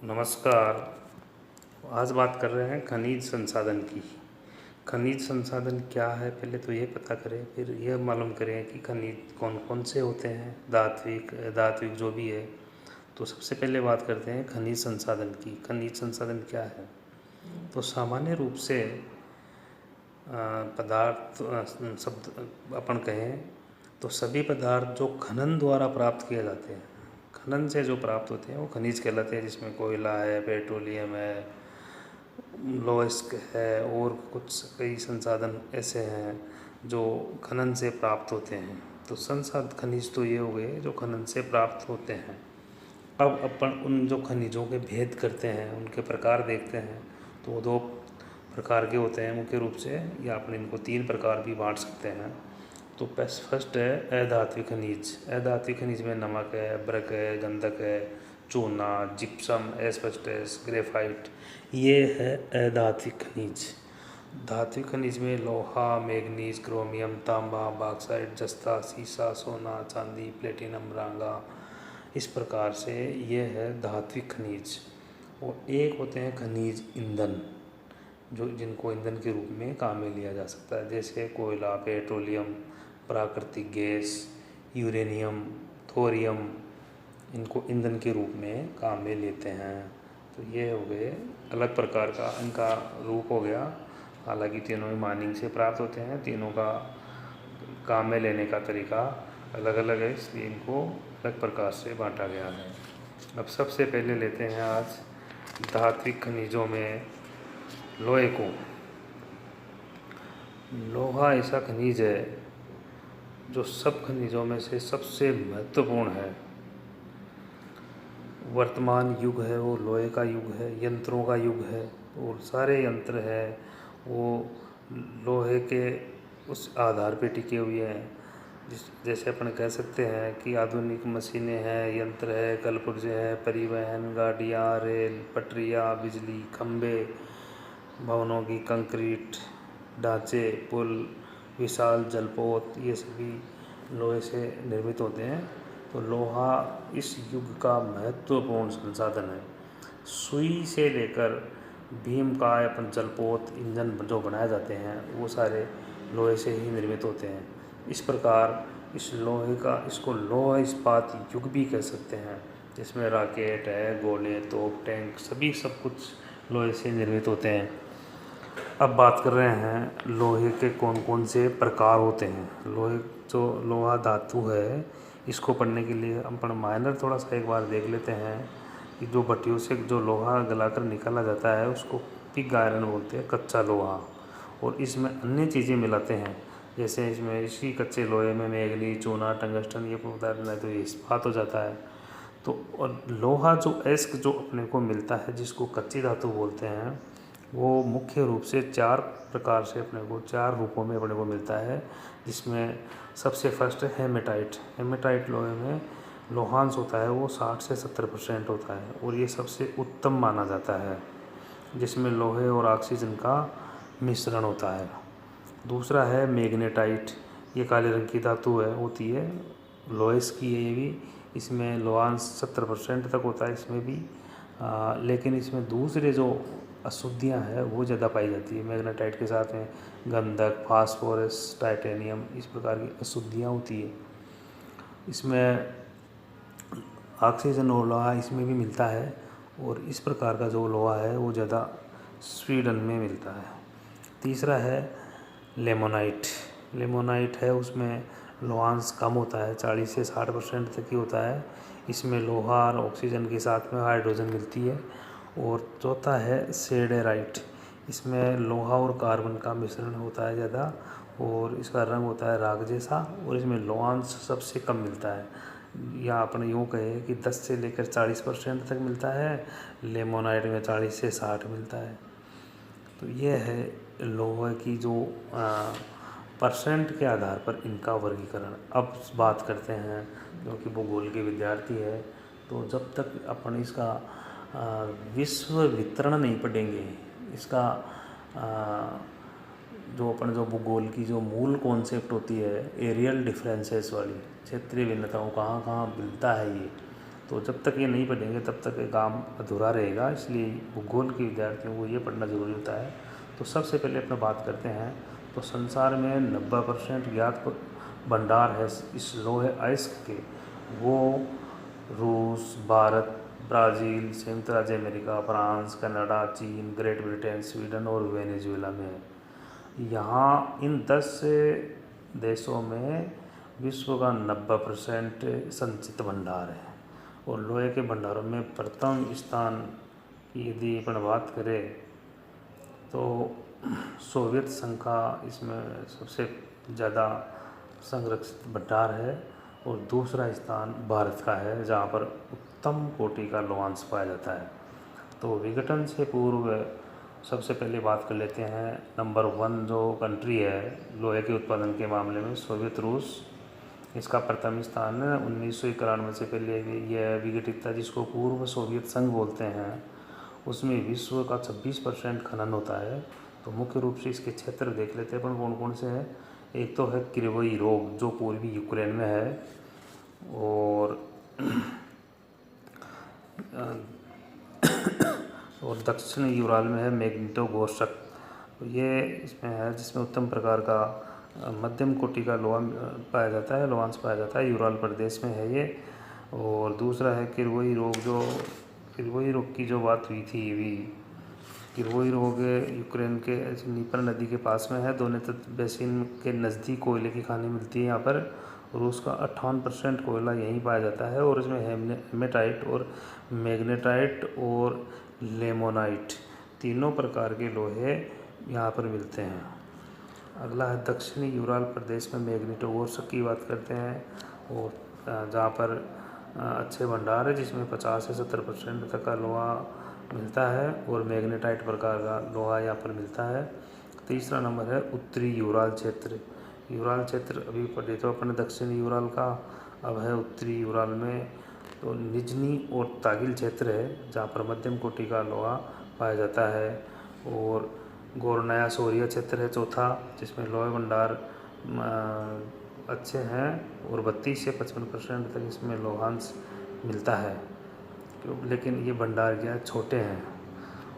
नमस्कार। आज बात कर रहे हैं खनिज संसाधन की। खनिज संसाधन क्या है पहले तो ये पता करें, फिर यह मालूम करें कि खनिज कौन कौन से होते हैं, धात्विक जो भी है। तो सबसे पहले बात करते हैं खनिज संसाधन की। खनिज संसाधन क्या है? तो सामान्य रूप से पदार्थ शब्द अपन कहें तो सभी पदार्थ जो खनन द्वारा प्राप्त किए जाते हैं, खनन से जो प्राप्त होते हैं वो खनिज कहलाते हैं। जिसमें कोयला है, पेट्रोलियम है, लोहस्क है और कुछ कई संसाधन ऐसे हैं जो खनन से प्राप्त होते हैं। तो संसाधन खनिज तो ये हो गए जो खनन से प्राप्त होते हैं। अब अपन उन जो खनिजों के भेद करते हैं, उनके प्रकार देखते हैं। तो वो दो प्रकार के होते हैं मुख्य रूप से, या अपन इनको तीन प्रकार भी बांट सकते हैं। तो फर्स्ट है अधात्विक खनिज। अधात्विक खनिज में नमक है, अभ्रक है, गंधक है, चूना, जिप्सम, एस्बेस्टस, ग्रेफाइट, ये है अधात्विक खनिज। धात्विक खनिज में लोहा, मैग्नीज, क्रोमियम, तांबा, बॉक्साइट, जस्ता, सीसा, सोना, चांदी, प्लेटिनम, रांगा, इस प्रकार से ये है धात्विक खनिज। और एक होते हैं खनिज ईंधन, जो जिनको ईंधन के रूप में काम में लिया जा सकता है, जैसे कोयला, पेट्रोलियम, प्राकृतिक गैस, यूरेनियम, थोरियम, इनको ईंधन के रूप में काम में लेते हैं। तो ये हो गए अलग प्रकार का इनका रूप हो गया। हालांकि तीनों ही माइनिंग से प्राप्त होते हैं, तीनों का काम में लेने का तरीका अलग अलग है, इसलिए इनको अलग प्रकार से बांटा गया है। अब सबसे पहले लेते हैं आज धात्विक खनिजों में लोहे को। लोहा ऐसा खनिज है जो सब खनिजों में से सबसे महत्वपूर्ण है। वर्तमान युग है वो लोहे का युग है, यंत्रों का युग है, और सारे यंत्र है वो लोहे के उस आधार पे टिके हुए हैं। जैसे अपन कह सकते हैं कि आधुनिक मशीनें हैं, यंत्र है, कलपुर्जे हैं, परिवहन, गाड़ियाँ, रेल, पटरियाँ, बिजली, खंभे, भवनों की कंक्रीट ढांचे, पुल, विशाल जलपोत, ये सभी लोहे से निर्मित होते हैं। तो लोहा इस युग का महत्वपूर्ण संसाधन है। सुई से लेकर भीमकाय, अपन जलपोत, इंजन जो बनाए जाते हैं वो सारे लोहे से ही निर्मित होते हैं। इस प्रकार इस लोहे का, इसको लोहा इस्पात युग भी कह सकते हैं, जिसमें रॉकेट है, गोले, तोप, टैंक, सभी सब कुछ लोहे से निर्मित होते हैं। अब बात कर रहे हैं लोहे के कौन कौन से प्रकार होते हैं। लोहे जो लोहा धातु है, इसको पढ़ने के लिए अपन माइनर थोड़ा सा एक बार देख लेते हैं कि जो भट्टियों से जो लोहा गलाकर निकाला जाता है उसको पिग आयरन बोलते हैं, कच्चा लोहा। और इसमें अन्य चीज़ें मिलाते हैं, जैसे इसमें इसी कच्चे लोहे में मैग्नीज, चूना, टंगस्टन, ये पदार्थ है तो ये इस्पात हो जाता है। तो और लोहा जो एस्क जो अपने को मिलता है, जिसको कच्ची धातु बोलते हैं, वो मुख्य रूप से चार प्रकार से अपने को, चार रूपों में अपने को मिलता है। जिसमें सबसे फर्स्ट है हेमेटाइट। हेमेटाइट लोहे में लोहांश होता है वो 60 से 70% होता है, और ये सबसे उत्तम माना जाता है, जिसमें लोहे और ऑक्सीजन का मिश्रण होता है। दूसरा है मैग्नेटाइट। ये काले रंग की धातु है, होती है, लोहेस की है ये भी। इसमें लोहांश 70% तक होता है इसमें भी, लेकिन इसमें दूसरे जो अशुद्धियाँ हैं वो ज़्यादा पाई जाती है। मैग्नेटाइट के साथ में गंधक, फास्फोरस, टाइटेनियम, इस प्रकार की अशुद्धियाँ होती है। इसमें ऑक्सीजन और लोहा इसमें भी मिलता है, और इस प्रकार का जो लोहा है वो ज़्यादा स्वीडन में मिलता है। तीसरा है लेमोनाइट। लेमोनाइट है, उसमें लोहांश कम होता है, 40 से 60% तक ही होता है। इसमें लोहा और ऑक्सीजन के साथ में हाइड्रोजन मिलती है। और चौथा है सेडेराइट। इसमें लोहा और कार्बन का मिश्रण होता है ज़्यादा, और इसका रंग होता है राख जैसा, और इसमें लोहांश सबसे कम मिलता है। या अपन यूँ कहें कि 10 से लेकर 40% तक मिलता है, लेमोनाइट में 40 से 60 मिलता है। तो ये है लोहे की जो परसेंट के आधार पर इनका वर्गीकरण। अब बात करते हैं, क्योंकि भूगोल के विद्यार्थी है, तो जब तक अपन इसका विश्व वितरण नहीं पढ़ेंगे, इसका जो अपन जो भूगोल की जो मूल कॉन्सेप्ट होती है एरियल डिफरेंसेस वाली, क्षेत्रीय भिन्नताओं कहाँ कहाँ मिलता है ये, तो जब तक ये नहीं पढ़ेंगे तब तक ये काम अधूरा रहेगा, इसलिए भूगोल के विद्यार्थियों को ये पढ़ना ज़रूरी होता है। तो सबसे पहले अपना बात करते हैं, तो संसार में 90% ज्ञात भंडार है इस लोहे अयस्क के, वो रूस, भारत, ब्राज़ील, संयुक्त राज्य अमेरिका, फ्रांस, कनाडा, चीन, ग्रेट ब्रिटेन, स्वीडन और वेनेजुएला में है। यहाँ इन 10 देशों में विश्व का 90% संचित भंडार है। और लोहे के भंडारों में प्रथम स्थान की यदि अपन बात करें तो सोवियत संघ का इसमें सबसे ज़्यादा संरक्षित भंडार है, और दूसरा स्थान भारत का है जहाँ पर उत्तम कोटि का लोहांश पाया जाता है। तो विघटन से पूर्व सबसे पहले बात कर लेते हैं, नंबर 1 जो कंट्री है लोहे के उत्पादन के मामले में, सोवियत रूस, इसका प्रथम स्थान है। 1991 से पहले यह विघटित था, जिसको पूर्व सोवियत संघ बोलते हैं। उसमें विश्व का 26% खनन होता है। तो मुख्य रूप से इसके क्षेत्र देख लेते हैं अपन कौन कौन से हैं। एक तो है क्रिवोई रोग जो पूर्वी यूक्रेन में है, और और दक्षिण यूराल में है मैग्निटोगोर्स्क, तो ये इसमें है जिसमें उत्तम प्रकार का मध्यम कोटि का लोहा पाया जाता है, लोहांश पाया जाता है, यूराल प्रदेश में है ये। और दूसरा है किरवोई रोग, जो किरवोई रोग की जो बात हुई थी अभी, किरवोई रोग यूक्रेन के नीपर नदी के पास में है, दोनेत्स बेसिन के नज़दीक कोयले की खानी मिलती है यहाँ पर। रूस का 58% कोयला यहीं पाया जाता है, और इसमें हेमेटाइट और मैग्नेटाइट और लेमोनाइट तीनों प्रकार के लोहे यहाँ पर मिलते हैं। अगला है दक्षिणी यूराल प्रदेश में मैग्निटोगोर्स्क की बात करते हैं, और जहाँ पर अच्छे भंडार है जिसमें 50 से 70% तक का लोहा मिलता है, और मैग्नेटाइट प्रकार का लोहा यहाँ पर मिलता है। तीसरा नंबर है उत्तरी यूराल क्षेत्र। यूराल क्षेत्र अभी पढ़े तो अपने दक्षिणी यूराल का, अब है उत्तरी यूराल में तो निजनी और तागिल क्षेत्र है जहाँ पर मध्यम कोटि का लोहा पाया जाता है। और गोरनाया सोरिया क्षेत्र है चौथा, जिसमें लोहे भंडार अच्छे हैं, और 32 से 55% तक इसमें लोहांश मिलता है, लेकिन ये भंडार क्या है, छोटे हैं।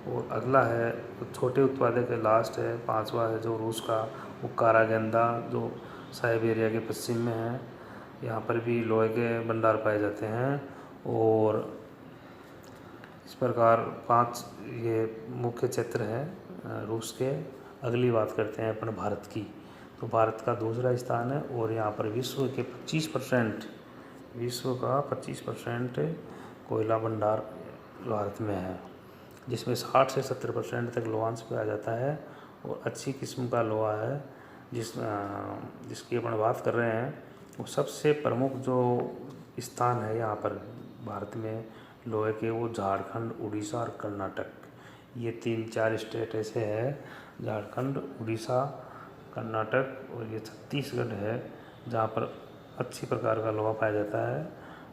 और अगला है छोटे उत्पादक है, लास्ट है 5वां है जो रूस का, वो कारागंदा जो साइबेरिया के पश्चिम में है। यहाँ पर भी लोहे के भंडार पाए जाते हैं। और इस प्रकार 5 ये मुख्य क्षेत्र हैं रूस के। अगली बात करते हैं अपन भारत की, तो भारत का दूसरा स्थान है, और यहाँ पर विश्व के 25% कोयला भंडार भारत में है, जिसमें 60 से 70% तक लोहांश पाया जाता है, और अच्छी किस्म का लोहा है जिसकी अपन बात कर रहे हैं। वो सबसे प्रमुख जो स्थान है यहाँ पर भारत में लोहे के, वो झारखंड, उड़ीसा और कर्नाटक, ये 3-4 स्टेट ऐसे हैं, झारखंड, उड़ीसा, कर्नाटक और ये छत्तीसगढ़ है, जहाँ पर अच्छी प्रकार का लोहा पाया जाता है।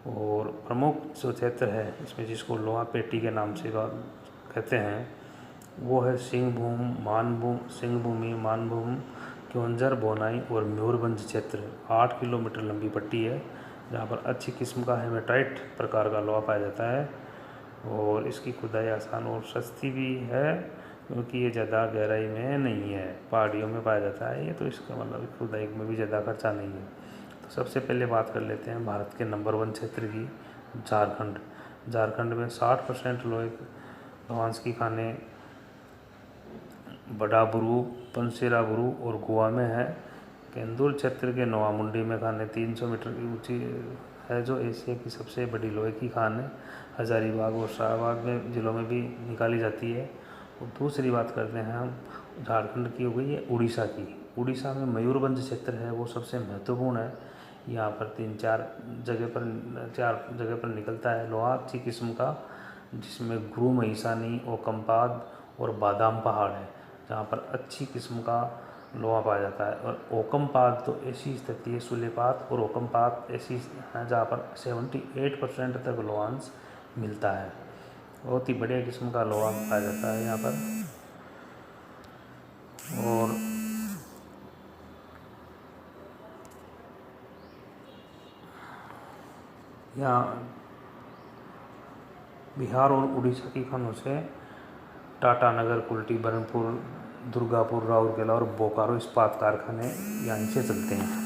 और प्रमुख जो क्षेत्र है इसमें, जिसको लोहा पेटी के नाम से कहते हैं, वो है सिंहभूमि, मानभूम, क्योंझर, बोनाई और मयूरभंज क्षेत्र। 8 किलोमीटर लंबी पट्टी है जहाँ पर अच्छी किस्म का हेमेटाइट प्रकार का लोहा पाया जाता है, और इसकी खुदाई आसान और सस्ती भी है, क्योंकि ये ज़्यादा गहराई में नहीं है, पहाड़ियों में पाया जाता है ये, तो इसका मतलब खुदाई में भी ज़्यादा खर्चा नहीं है। तो सबसे पहले बात कर लेते हैं भारत के नंबर 1 क्षेत्र की, झारखंड। झारखंड में 60% लोहांश की खानें बडाबुरु, पंसेराबुरु और गोवा में है। केंदुर क्षेत्र के नोवामुंडी में खानें 300 मीटर की ऊंची है, जो एशिया की सबसे बड़ी लोहे की खान है। हजारीबाग और शाहबाद में ज़िलों में भी निकाली जाती है। और दूसरी बात करते हैं हम झारखंड की, हो गई है उड़ीसा की। उड़ीसा में मयूरभंज क्षेत्र है, वो सबसे महत्वपूर्ण है। यहाँ पर 4 जगह पर निकलता है लोहा अच्छी किस्म का, जिसमें गुरु महिसानी, ओकमपाद और बादाम पहाड़ है, जहाँ पर अच्छी किस्म का लोहा पाया जाता है। और ओकमपाद तो ऐसी स्थिति है, सुलेपात और ओकमपाद ऐसी है जहाँ पर 78% तक लोहांश मिलता है। बहुत ही बढ़िया किस्म का लोहा पाया जाता है यहाँ पर। और यहाँ बिहार और उड़ीसा की खानों से टाटानगर, कुल्टी, बरनपुर, दुर्गापुर, राउरकेला और बोकारो इस्पात कारखाने यहीं से चलते हैं।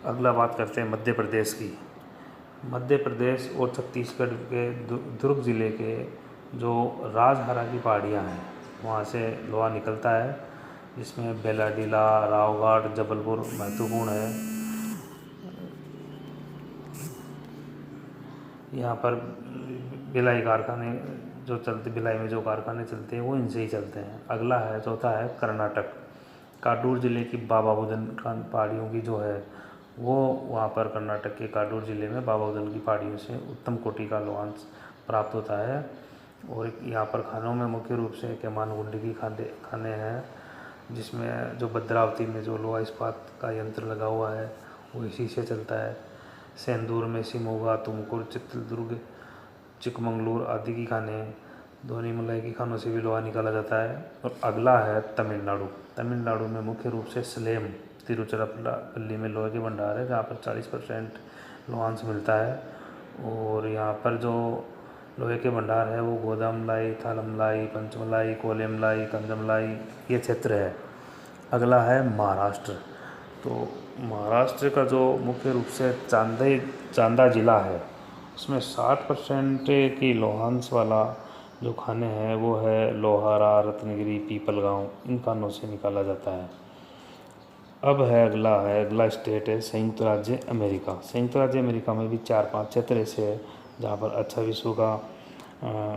अगला बात करते हैं मध्य प्रदेश की। मध्य प्रदेश और छत्तीसगढ़ के दुर्ग ज़िले के जो राजहारा की पहाड़ियाँ हैं वहाँ से लोहा निकलता है, जिसमें बेलाडीला, रावघाट, जबलपुर महत्वपूर्ण है। यहाँ पर भिलाई कारखाने जो चलते, भिलाई में जो कारखाने चलते हैं वो इनसे ही चलते हैं। अगला है, चौथा है कर्नाटक। काडूर ज़िले की बाबा बुदन पहाड़ियों की जो है वो वहाँ पर कर्नाटक के काडूर ज़िले में बाबा बुदन की पहाड़ियों से उत्तम कोटि का लोहा प्राप्त होता है। और यहाँ पर खानों में मुख्य रूप से केमानगुंडी की खाने हैं, जिसमें जो भद्रावती में जो लोहा इस्पात का यंत्र लगा हुआ है वो इसी से चलता है। सेंदूर में सिमोगा, तुमकुर, चित्रदुर्ग, चिकमंगलूर आदि की खानें, धोनी मलाई की खानों से भी लोहा निकाला जाता है। और अगला है तमिलनाडु। तमिलनाडु में मुख्य रूप से सलेम, तिरुचिरापल्ली में लोहे के भंडार है, जहाँ पर 40% लोहांश मिलता है। और यहाँ पर जो लोहे के भंडार है वो गोदामलाई, थालमलाई, पंचमलाई, कोलेमलाई, कंजमलाई ये क्षेत्र है। अगला है महाराष्ट्र। तो महाराष्ट्र का जो मुख्य रूप से चांदा जिला है उसमें 60% की लोहांश वाला जो खाने हैं वो है लोहारा, रत्नगिरी, पीपलगांव, इन खानों से निकाला जाता है। अब अगला स्टेट है संयुक्त राज्य अमेरिका। संयुक्त राज्य अमेरिका में भी 4-5 क्षेत्र ऐसे है जहाँ पर अच्छा विश्व का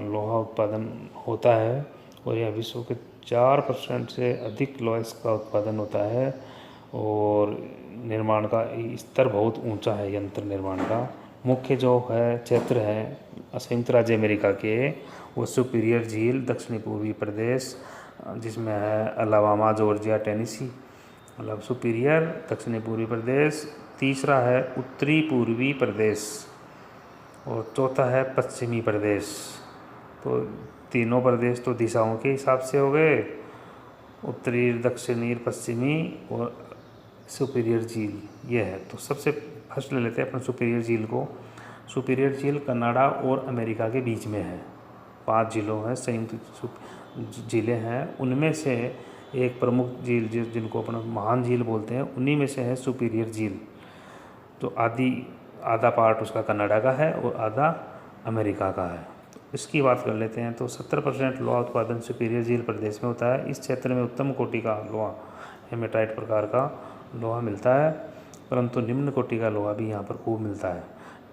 लोहा उत्पादन होता है, और यह विश्व के 4% से अधिक लोहा का उत्पादन होता है। और निर्माण का स्तर बहुत ऊंचा है यंत्र निर्माण का। मुख्य जो है क्षेत्र है संयुक्त राज्य अमेरिका के वो सुपीरियर झील, दक्षिणी पूर्वी प्रदेश जिसमें है अलाबामा, जॉर्जिया, टेनेसी, मतलब सुपीरियर, दक्षिणी पूर्वी प्रदेश। तीसरा है उत्तरी पूर्वी प्रदेश और चौथा है पश्चिमी प्रदेश। तो तीनों प्रदेश तो दिशाओं के हिसाब से हो गए, उत्तरी, दक्षिणी, पश्चिमी और सुपीरियर झील ये है। तो सबसे फर्स्ट ले लेते हैं अपन सुपीरियर झील को। सुपीरियर झील कनाडा और अमेरिका के बीच में है। 5 झीलों हैं, संयुक्त झीलें हैं, उनमें से एक प्रमुख झील जिनको अपन महान झील बोलते हैं उन्हीं में से है सुपीरियर झील। तो आधा पार्ट उसका कनाडा का है और आधा अमेरिका का है। इसकी बात कर लेते हैं। तो 70% लोहा उत्पादन सुपीरियर झील प्रदेश में होता है। इस क्षेत्र में उत्तम कोटि का लोहा, हेमेटाइट प्रकार का लोहा मिलता है, परंतु निम्न कोटि का लोहा भी यहाँ पर खूब मिलता है।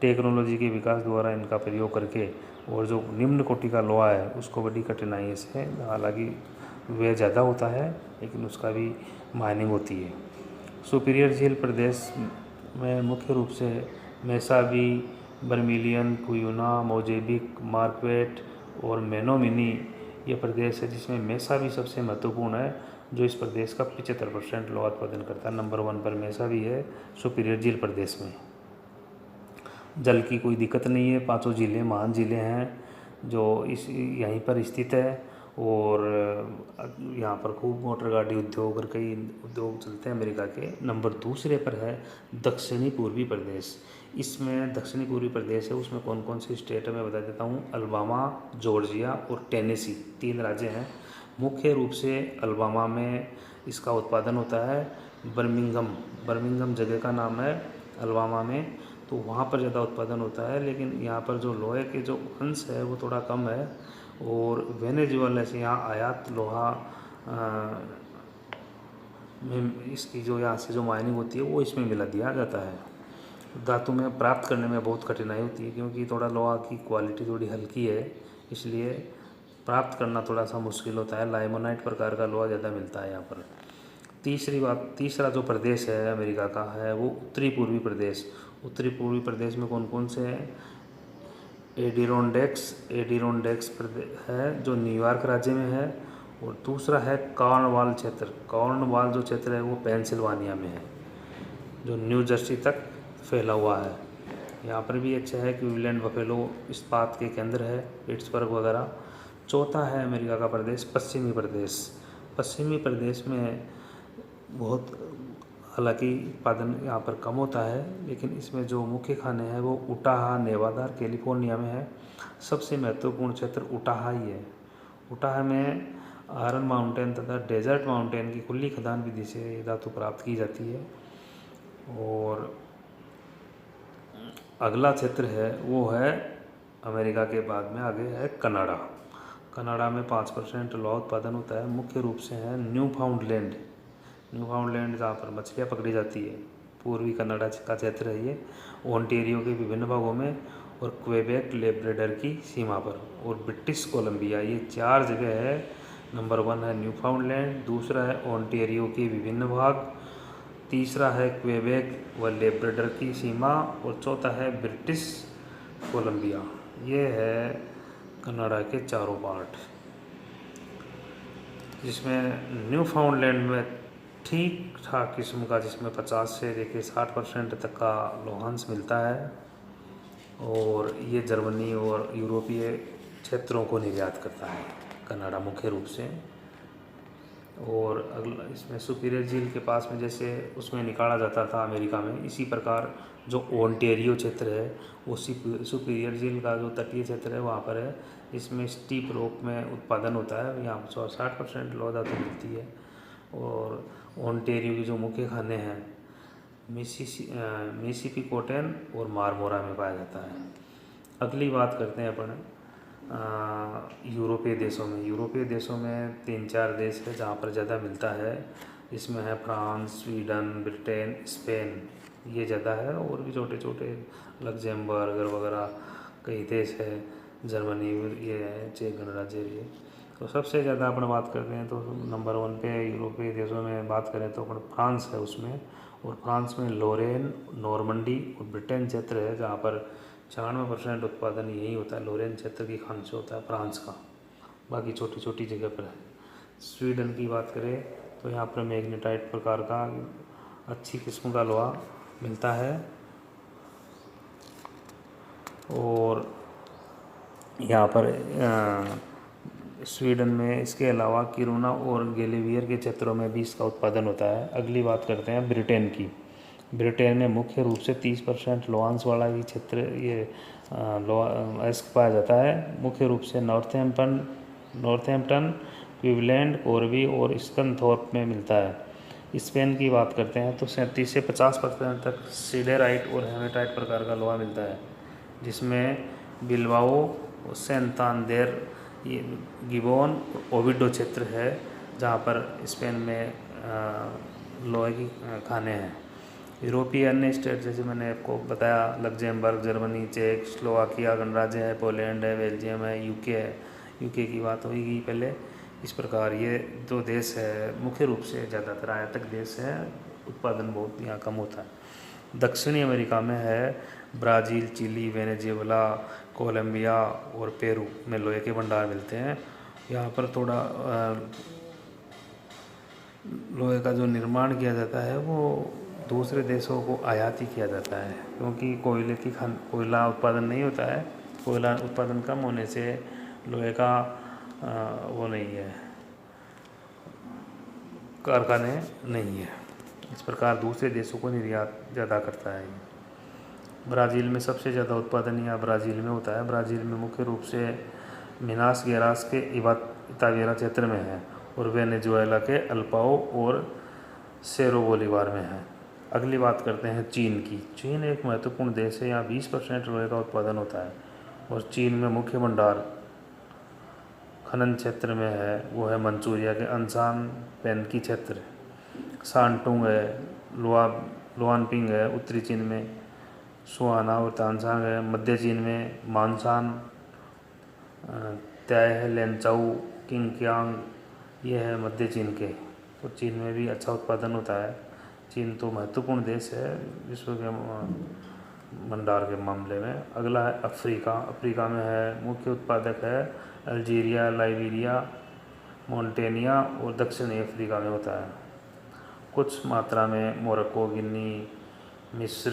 टेक्नोलॉजी के विकास द्वारा इनका प्रयोग करके और जो निम्न कोटि का लोहा है उसको बड़ी कठिनाई से, हालांकि वह ज़्यादा होता है लेकिन उसका भी माइनिंग होती है। सुपीरियर झील प्रदेश में मुख्य रूप से मेसाबी, बर्मिलियन, कुयूना, मोजेबिक, मार्क्वेट और मेनोमिनी ये प्रदेश है, जिसमें मेसाबी सबसे महत्वपूर्ण है जो इस प्रदेश का 75% लोहा उत्पादन करता है। नंबर 1 पर मेसाबी है सुपीरियर झील प्रदेश में। जल की कोई दिक्कत नहीं है, 5 झीलें महान झीलें हैं जो यहीं पर स्थित है। और यहाँ पर खूब मोटर गाड़ी उद्योग और कई उद्योग चलते हैं अमेरिका के। नंबर 2 पर है दक्षिणी पूर्वी प्रदेश। इसमें दक्षिणी पूर्वी प्रदेश है, उसमें कौन कौन सी स्टेट है मैं बता देता हूँ। अलाबामा, जॉर्जिया और टेनेसी 3 राज्य हैं। मुख्य रूप से अलाबामा में इसका उत्पादन होता है। बर्मिंघम जगह का नाम है अलाबामा में, तो वहाँ पर ज़्यादा उत्पादन होता है। लेकिन यहाँ पर जो लोहे के जो अंश है वो थोड़ा कम है। और वेनेजुएला से यहाँ आयात लोहा में इसकी जो यहाँ से जो माइनिंग होती है वो इसमें मिला दिया जाता है। धातु में प्राप्त करने में बहुत कठिनाई होती है क्योंकि थोड़ा लोहा की क्वालिटी थोड़ी हल्की है, इसलिए प्राप्त करना थोड़ा सा मुश्किल होता है। लाइमोनाइट प्रकार का लोहा ज़्यादा मिलता है यहाँ पर। तीसरा जो प्रदेश है अमेरिका का है वो उत्तरी पूर्वी प्रदेश। उत्तरी पूर्वी प्रदेश में कौन कौन से हैं। एडिरोंडेक्स प्रदेश है जो न्यूयॉर्क राज्य में है। और दूसरा है कॉर्नवाल क्षेत्र। कॉर्नवाल जो क्षेत्र है वो पेंसिल्वानिया में है, जो न्यू जर्सी तक फैला हुआ है। यहाँ पर भी अच्छा है, क्लीवलैंड, बफेलो इस्पात के केंद्र है, पिट्सबर्ग वगैरह। चौथा है अमेरिका का प्रदेश पश्चिमी प्रदेश। पश्चिमी प्रदेश में बहुत हालांकि उत्पादन यहाँ पर कम होता है, लेकिन इसमें जो मुख्य खाने हैं वो उटाहा, नेवादा और कैलिफोर्निया में है। सबसे महत्वपूर्ण क्षेत्र उटाहा ही है। उटाहा में आयरन माउंटेन तथा डेजर्ट माउंटेन की खुली खदान विधि से ये धातु प्राप्त की जाती है। और अगला क्षेत्र है वो है अमेरिका के बाद में आगे है कनाडा। कनाडा में 5% लोहा उत्पादन होता है। मुख्य रूप से है न्यू फाउंडलैंड जहाँ पर मछलियाँ पकड़ी जाती है। पूर्वी कनाडा का क्षेत्र है ये, ओंटेरियो के विभिन्न भागों में और क्वेबेक लेब्राडोर की सीमा पर और ब्रिटिश कोलंबिया, ये 4 जगह है। नंबर 1 है न्यू फाउंडलैंड, दूसरा है ओंटेरियो के विभिन्न भाग, तीसरा है क्वेबेक व लेब्राडोर की सीमा और चौथा है ब्रिटिश कोलंबिया। ये है कनाडा के चारों पार्ट, जिसमें न्यू फाउंडलैंड में ठीक ठाक किस्म का, जिसमें 50 से लेकर 60% तक का लोहांश मिलता है। और ये जर्मनी और यूरोपीय क्षेत्रों को निर्यात करता है कनाडा मुख्य रूप से। और अगला इसमें सुपीरियर झील के पास में जैसे उसमें निकाला जाता था अमेरिका में, इसी प्रकार जो ओंटेरियो क्षेत्र है वो सुपीरियर झील का जो तटीय क्षेत्र है वहाँ पर है। इसमें स्टीप रोक में उत्पादन होता है, यहाँ पर 60% लोहा धातु मिलती है। और ओंटेरियो की जो मुख्य खाने हैं मिसिसिपी और मारमोरा में पाया जाता है। अगली बात करते हैं अपन यूरोपीय देशों में 3-4 देश है जहाँ पर ज़्यादा मिलता है। इसमें है फ्रांस, स्वीडन, ब्रिटेन, स्पेन, ये ज़्यादा है। और भी छोटे छोटे लग्जमबर्ग वगैरह कई देश है, जर्मनी ये है, चेक गणराज्य ये। तो सबसे ज़्यादा अपन बात करते हैं तो नंबर 1 पे यूरोपीय देशों में बात करें तो अपन फ्रांस है उसमें। और फ्रांस में लोरेन, नॉर्मंडी और ब्रिटेन क्षेत्र है जहाँ पर 96% उत्पादन यही होता है। लोरेन क्षेत्र की खान से होता है फ्रांस का, बाकी छोटी छोटी जगह पर है। स्वीडन की बात करें तो यहाँ पर मैग्नेटाइट प्रकार का अच्छी किस्म का लोहा मिलता है। और यहाँ पर स्वीडन में इसके अलावा किरुना और गेलिवियर के क्षेत्रों में भी इसका उत्पादन होता है। अगली बात करते हैं ब्रिटेन की। ब्रिटेन में मुख्य रूप से 30% लोहांश वाला ही क्षेत्र ये लोहा पाया जाता है। मुख्य रूप से नॉर्थैम्पटन, क्लीवलैंड, कॉर्बी और स्कनथॉर्प में मिलता है। स्पेन की बात करते हैं तो 37 से 50% तक सिडेराइट और हेमेटाइट प्रकार का लोहा मिलता है, जिसमें बिल्बाओ और सेंतांदेर, ये गिबोन, ओविडो क्षेत्र है जहाँ पर स्पेन में लोहे की खाने हैं। यूरोपीय अन्य स्टेट जैसे मैंने आपको बताया, लग्जमबर्ग, जर्मनी, चेक, स्लोवाकिया गणराज्य है, पोलैंड है, बेल्जियम है, यूके है। यूके की बात होगी पहले। इस प्रकार ये 2 देश है मुख्य रूप से, ज़्यादातर आयातक देश है, उत्पादन बहुत यहाँ कम होता है। दक्षिणी अमेरिका में है ब्राज़ील, चिली, वेनेजुएला, कोलंबिया और पेरू में लोहे के भंडार मिलते हैं। यहाँ पर थोड़ा लोहे का जो निर्माण किया जाता है वो दूसरे देशों को आयात ही किया जाता है, क्योंकि कोयला उत्पादन नहीं होता है। कोयला उत्पादन कम होने से लोहे का वो नहीं है, कारखाने नहीं है। इस प्रकार दूसरे देशों को निर्यात ज़्यादा करता है। ब्राज़ील में सबसे ज़्यादा उत्पादन यहाँ ब्राज़ील में होता है। ब्राज़ील में मुख्य रूप से मिनास गेरास के इतावेरा क्षेत्र में है और वेनेजुएला के अल्पाओ और सेरो बोलीवार में है। अगली बात करते हैं चीन की। चीन एक महत्वपूर्ण देश है, यहाँ 20% लोहे का उत्पादन होता है। और चीन में मुख्य भंडार खनन क्षेत्र में है वो है मंचूरिया के अनसान पेनकी क्षेत्र, शानटुंग है, लुआनपिंग है उत्तरी चीन में, सुहाना और तानसांग है मध्य चीन में, मानसान, त्याय है, लेनचाऊ, किंगकियांग, ये है मध्य चीन के। और चीन में भी अच्छा उत्पादन होता है। चीन तो महत्वपूर्ण देश है विश्व के भंडार के मामले में। अगला है अफ्रीका। अफ्रीका में है मुख्य उत्पादक है अल्जीरिया, लाइबेरिया, मोन्टेनिया और दक्षिणी अफ्रीका में होता है। कुछ मात्रा में मोरक्को, गिनी, मिस्र,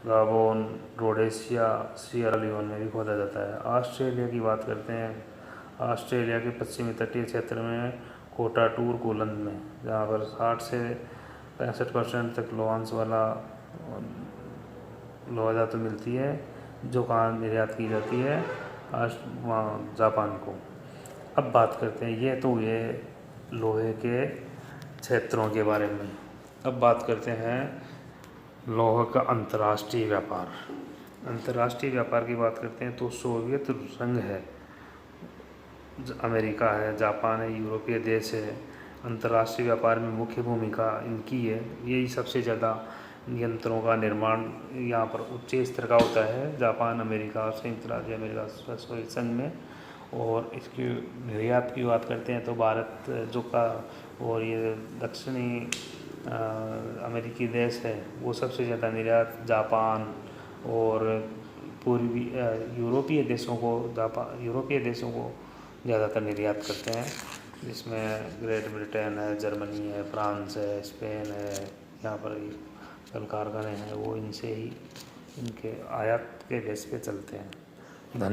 गाबोन, रोडेशिया, सियरा लियोन में भी खोदा जाता है। ऑस्ट्रेलिया की बात करते हैं। ऑस्ट्रेलिया के पश्चिमी तटीय क्षेत्र में कोटाटूर कोलंद में, जहाँ पर 60 से 65% तक लोहांश वाला लोहा धातु मिलती है, जो कहाँ निर्यात की जाती है, वहाँ जापान को। अब बात करते हैं, ये तो हुए लोहे के क्षेत्रों के बारे में। अब बात करते हैं लोहे का अंतर्राष्ट्रीय व्यापार। अंतर्राष्ट्रीय व्यापार की बात करते हैं तो सोवियत संघ है, अमेरिका है, जापान है, यूरोपीय देश है, अंतर्राष्ट्रीय व्यापार में मुख्य भूमिका इनकी है। यही सबसे ज़्यादा यंत्रों का निर्माण यहाँ पर उच्च स्तर का होता है, जापान, अमेरिका और संयुक्त राज्य अमेरिका सोवियत संघ में। और इसकी निर्यात की बात करते हैं तो भारत जो का और ये दक्षिणी अमेरिकी देश है, वो सबसे ज़्यादा निर्यात जापान और पूर्वी यूरोपीय देशों को ज़्यादातर निर्यात करते हैं, जिसमें ग्रेट ब्रिटेन है, जर्मनी है, फ्रांस है, स्पेन है। यहाँ पर कल कारखाने हैं वो इनसे ही इनके आयात के बेस पे चलते हैं। धन्यवाद।